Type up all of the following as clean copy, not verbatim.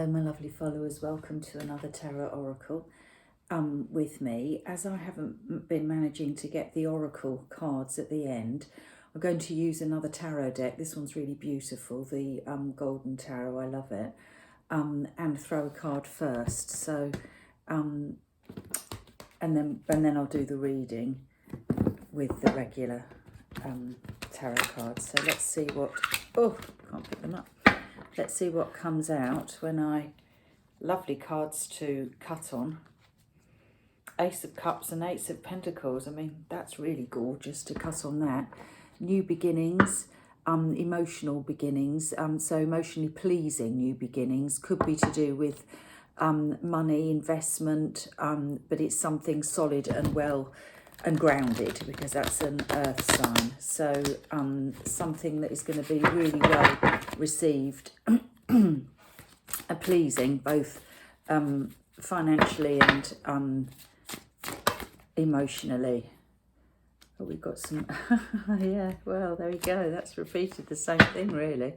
Hello my lovely followers, welcome to another Tarot Oracle with me. As I haven't been managing to get the Oracle cards at the end, I'm going to use another tarot deck. This one's really beautiful, the Golden Tarot, I love it, and throw a card first. So, and then I'll do the reading with the regular tarot cards. So let's see what, can't pick them up. Let's see what comes out when lovely cards to cut on. Ace of Cups and Ace of Pentacles. I mean, that's really gorgeous to cut on that. New beginnings, emotional beginnings. So emotionally pleasing new beginnings. Could be to do with money, investment, but it's something solid and well and grounded, because that's an earth sign. So something that is going to be really well received and pleasing, both financially and emotionally. Oh, we've got some yeah, well, there we go, that's repeated the same thing really.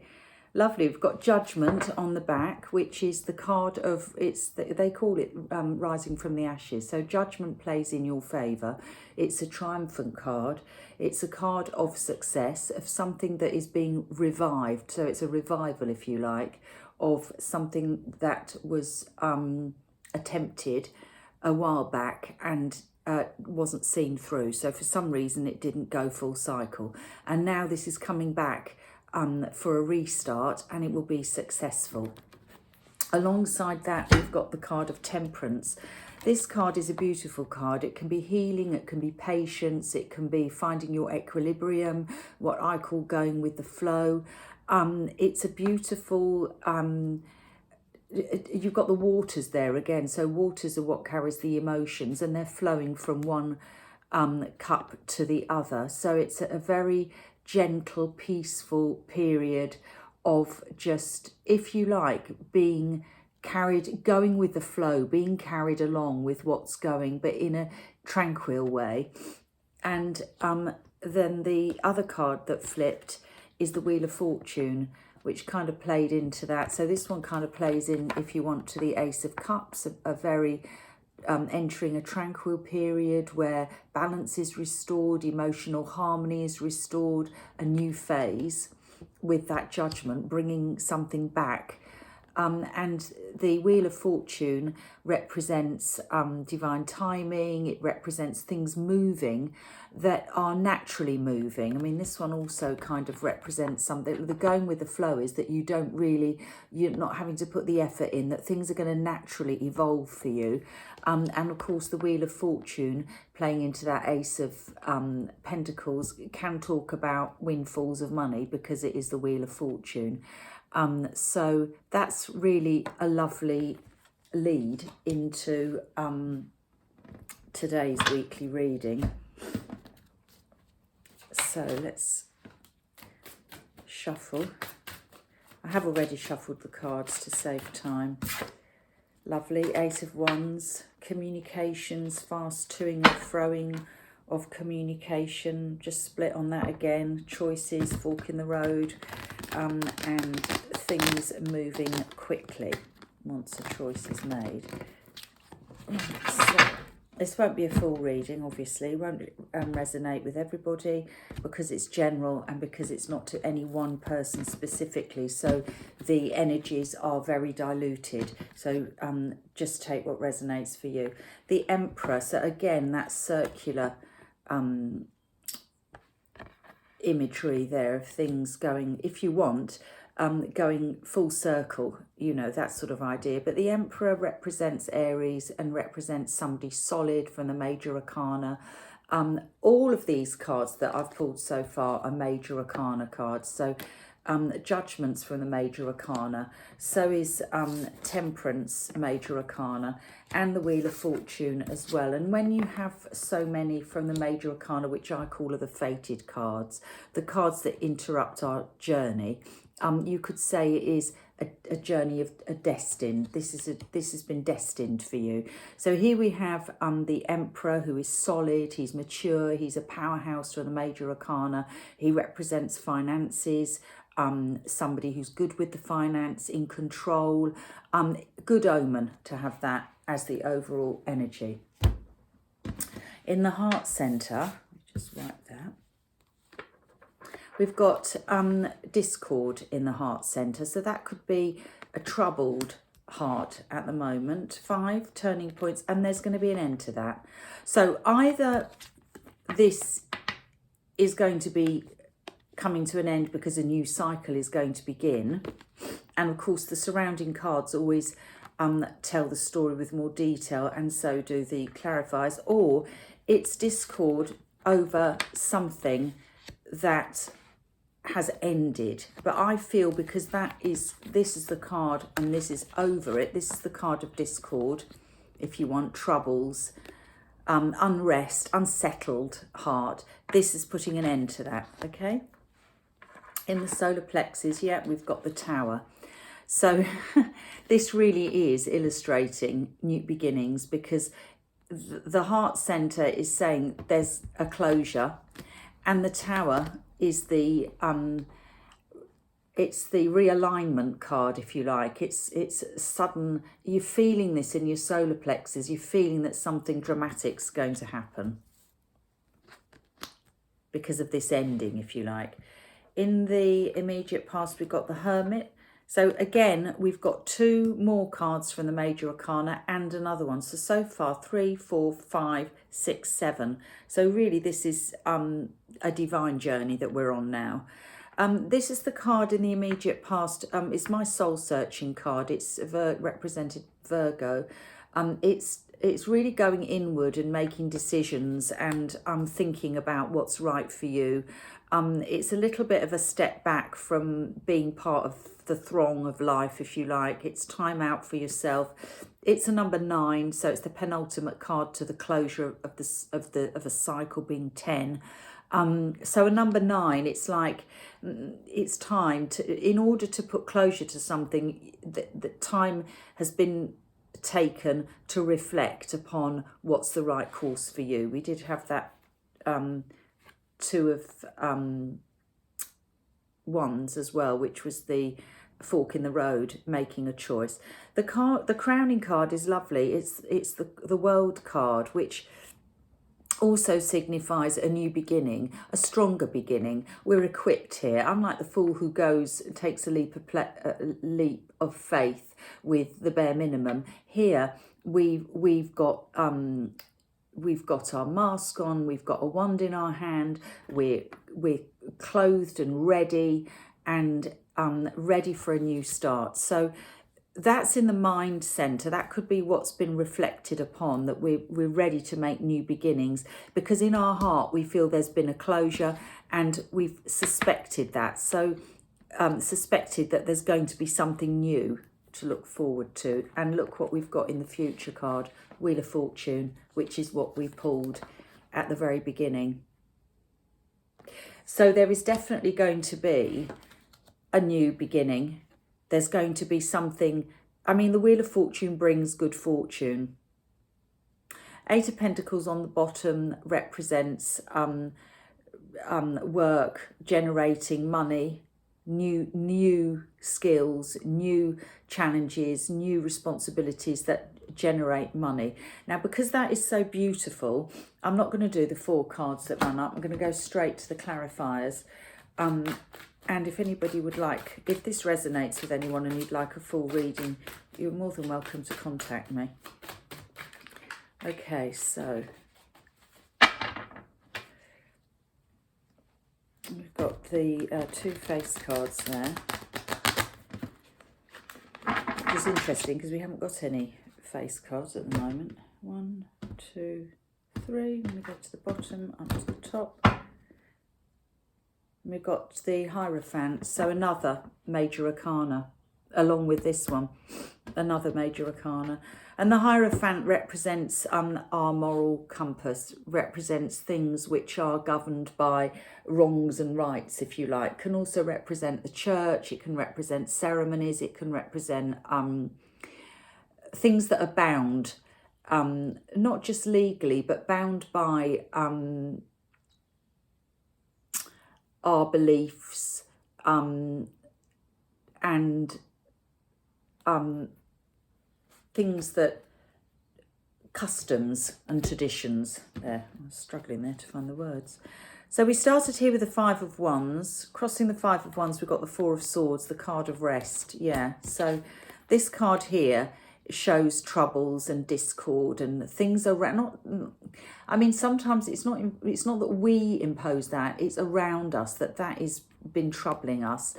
Lovely. We've got Judgment on the back, which is the card of, they call it Rising from the Ashes. So Judgment plays in your favour. It's a triumphant card. It's a card of success, of something that is being revived. So it's a revival, if you like, of something that was attempted a while back and wasn't seen through. So for some reason it didn't go full cycle. And now this is coming back for a restart, and it will be successful. Alongside that, we've got the card of Temperance. This card is a beautiful card. It can be healing, it can be patience, it can be finding your equilibrium, what I call going with the flow. It's a beautiful, you've got the waters there again. So waters are what carries the emotions, and they're flowing from one cup to the other. So it's a very gentle, peaceful period of just, if you like, being carried, going with the flow, being carried along with what's going, but in a tranquil way. And then the other card that flipped is the Wheel of Fortune, which kind of played into that. So this one kind of plays in, if you want, to the Ace of Cups, a very entering a tranquil period where balance is restored, emotional harmony is restored, a new phase with that Judgment, bringing something back. And the Wheel of Fortune represents divine timing. It represents things moving that are naturally moving. I mean, this one also kind of represents something. The going with the flow is that you're not having to put the effort in, that things are going to naturally evolve for you. And of course, the Wheel of Fortune playing into that Ace of Pentacles can talk about windfalls of money, because it is the Wheel of Fortune. So that's really a lovely lead into today's weekly reading. So let's shuffle. I have already shuffled the cards to save time. Lovely. Ace of Wands, communications, fast toing and froing of communication. Just split on that again. Choices, fork in the road, and things moving quickly once a choice is made. So this won't be a full reading, obviously. It won't resonate with everybody, because it's general and because it's not to any one person specifically. So the energies are very diluted. So just take what resonates for you. The Emperor. So again, that circular imagery there of things going, if you want, going full circle, you know, that sort of idea. But the Emperor represents Aries and represents somebody solid from the Major Arcana. All of these cards that I've pulled so far are Major Arcana cards. So Judgments from the Major Arcana. So is Temperance, Major Arcana, and the Wheel of Fortune as well. And when you have so many from the Major Arcana, which I call are the fated cards, the cards that interrupt our journey, you could say it is a journey of a destined. This has been destined for you. So here we have the Emperor, who is solid, he's mature, he's a powerhouse for the Major Arcana. He represents finances, somebody who's good with the finance, in control. Good omen to have that as the overall energy. In the heart centre, just wipe that. We've got discord in the heart centre, so that could be a troubled heart at the moment. 5 turning points, and there's going to be an end to that. So either this is going to be coming to an end because a new cycle is going to begin, and of course the surrounding cards always tell the story with more detail, and so do the clarifiers, or it's discord over something that has ended. But I feel because this is the card and this is over it, this is the card of discord, if you want, troubles, unrest, unsettled heart, this is putting an end to that, okay? In the solar plexus, yeah, we've got the Tower. So this really is illustrating new beginnings, because the heart centre is saying there's a closure, and the Tower is the it's the realignment card, if you like. It's sudden. You're feeling this in your solar plexus. You're feeling that something dramatic's going to happen because of this ending, if you like. In the immediate past, we've got the Hermit. So again, we've got 2 more cards from the Major Arcana and another one. So far, 3, 4, 5, 6, 7. So really, this is a divine journey that we're on now. This is the card in the immediate past. It's my soul searching card. It's represented Virgo. It's really going inward and making decisions and thinking about what's right for you. It's a little bit of a step back from being part of the throng of life, if you like. It's time out for yourself. It's a number 9, so it's the penultimate card to the closure of a cycle, being 10. So a number 9, it's like it's time to, in order to put closure to something, that time has been taken to reflect upon what's the right course for you. We did have that 2 of Wands as well, which was the fork in the road, making a choice. The crowning card is lovely. It's the World card, which also signifies a new beginning, a stronger beginning. We're equipped here, unlike the Fool who takes a leap of faith with the bare minimum. Here we've got our mask on, we've got a wand in our hand, we're clothed and ready, and ready for a new start. So that's in the mind centre. That could be what's been reflected upon, that we're ready to make new beginnings, because in our heart we feel there's been a closure, and we've suspected that. So suspected that there's going to be something new to look forward to. And look what we've got in the future card, Wheel of Fortune, which is what we pulled at the very beginning. So there is definitely going to be a new beginning. There's going to be something. I mean, the Wheel of Fortune brings good fortune. 8 of Pentacles on the bottom represents work, generating money, new skills, new challenges, new responsibilities that generate money. Now, because that is so beautiful, I'm not going to do the 4 cards that run up. I'm going to go straight to the clarifiers. And if anybody would like, if this resonates with anyone and you'd like a full reading, you're more than welcome to contact me. Okay, so we've got the 2 face cards there, which is interesting because we haven't got any face cards at the moment. 1, 2, 3. Let me go to the bottom, up to the top. We've got the Hierophant, so another Major Arcana, along with this one, another Major Arcana. And the Hierophant represents our moral compass, represents things which are governed by wrongs and rights, if you like. Can also represent the church, it can represent ceremonies, it can represent things that are bound, not just legally, but bound by our beliefs, and things that, customs and traditions. There, I was struggling there to find the words. So we started here with the Five of Wands. Crossing the Five of Wands, we've got the Four of Swords, the card of rest. Yeah, so this card here shows troubles and discord and things around. Not, I mean, sometimes it's not that we impose that, it's around us that is been troubling us.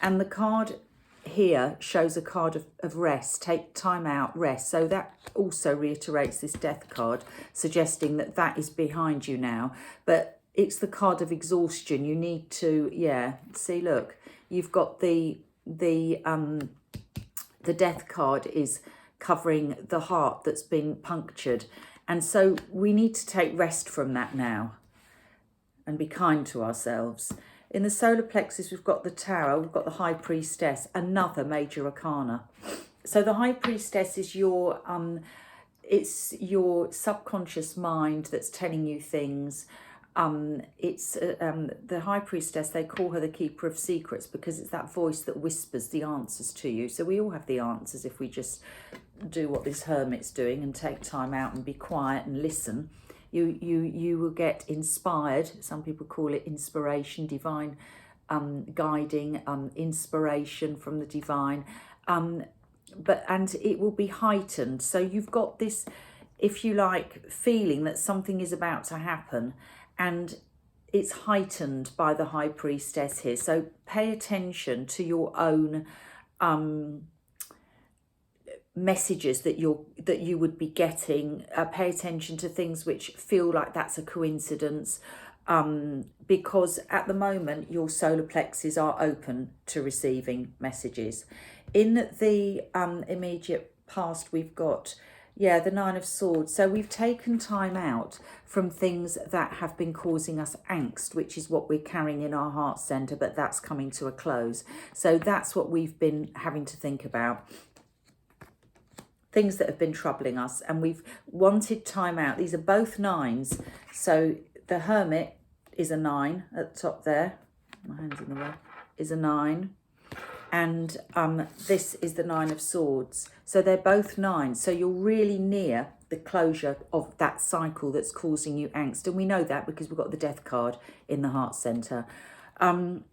And the card here shows a card of rest, take time out, rest. So that also reiterates this Death card, suggesting that is behind you now. But it's the card of exhaustion. You need to, yeah, see, look, you've got the Death card is covering the heart that's been punctured. And so we need to take rest from that now and be kind to ourselves. In the solar plexus, we've got the Tower, we've got the High Priestess, another major arcana. So the High Priestess is your, it's your subconscious mind that's telling you things. It's the High Priestess, they call her the Keeper of Secrets because it's that voice that whispers the answers to you. So we all have the answers if we just do what this hermit's doing and take time out and be quiet and listen. You will get inspired. Some people call it inspiration, divine guiding, inspiration from the divine. And it will be heightened. So you've got this, if you like, feeling that something is about to happen, and it's heightened by the High Priestess here. So pay attention to your own messages that you would be getting. Pay attention to things which feel like that's a coincidence, because at the moment your solar plexus are open to receiving messages. In the immediate past, we've got the Nine of Swords. So we've taken time out from things that have been causing us angst, which is what we're carrying in our heart center, but that's coming to a close. So that's what we've been having to think about. Things that have been troubling us, and we've wanted time out. These are both nines. So the Hermit is a 9 at the top there. My hand's in the way. Is a 9. And this is the Nine of Swords. So they're both 9. So you're really near the closure of that cycle that's causing you angst. And we know that because we've got the Death card in the heart center. In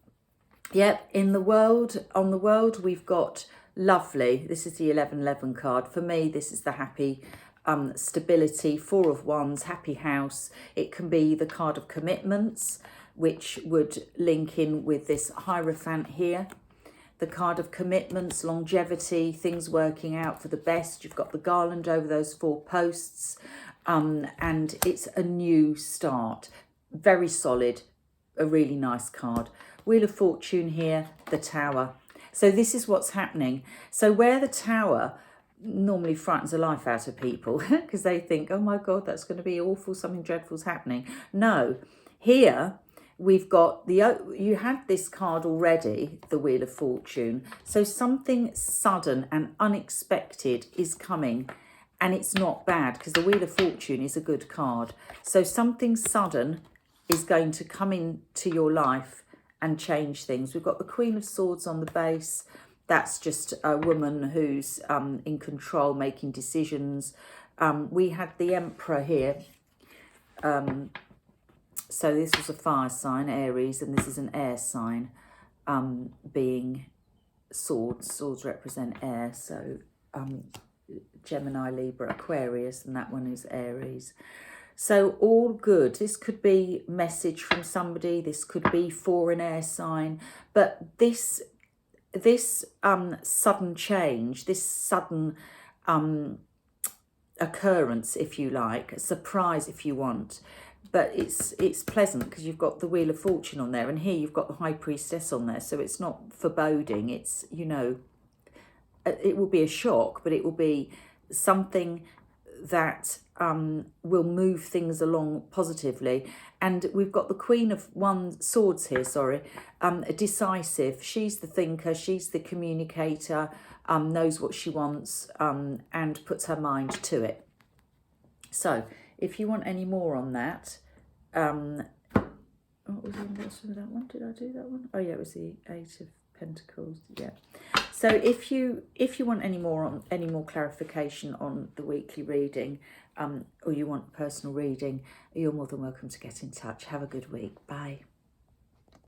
the world, on the world, we've got lovely. This is the 1111 card. For me, this is the happy stability, 4 of Wands, happy house. It can be the card of commitments, which would link in with this Hierophant here. The card of commitments, longevity, things working out for the best. You've got the garland over those 4 posts, and it's a new start. Very solid, a really nice card. Wheel of Fortune here, the Tower. So this is what's happening. So where the Tower normally frightens the life out of people because they think, oh my God, that's going to be awful, something dreadful's happening. No, here we've got you had this card already, the Wheel of Fortune. So something sudden and unexpected is coming, and it's not bad because the Wheel of Fortune is a good card. So something sudden is going to come into your life and change things. We've got the Queen of Swords on the base. That's just a woman who's in control, making decisions. We had the Emperor here. So this was a fire sign, Aries, and this is an air sign, being swords. Swords represent air, so Gemini, Libra, Aquarius, and that one is Aries. So all good. This could be message from somebody. This could be for an air sign. But this sudden change, this sudden occurrence, if you like, a surprise if you want, but it's pleasant because you've got the Wheel of Fortune on there, and here you've got the High Priestess on there. So it's not foreboding. It's, you know, it will be a shock, but it will be something that will move things along positively. And we've got the Queen of Swords here, decisive. She's the thinker, she's the communicator, knows what she wants, and puts her mind to it. So if you want any more on that, What was the inverse of that one? Did I do that one? Oh yeah, it was the Eight of Pentacles. Yeah. So if you want any more clarification on the weekly reading, or you want a personal reading, you're more than welcome to get in touch. Have a good week. Bye.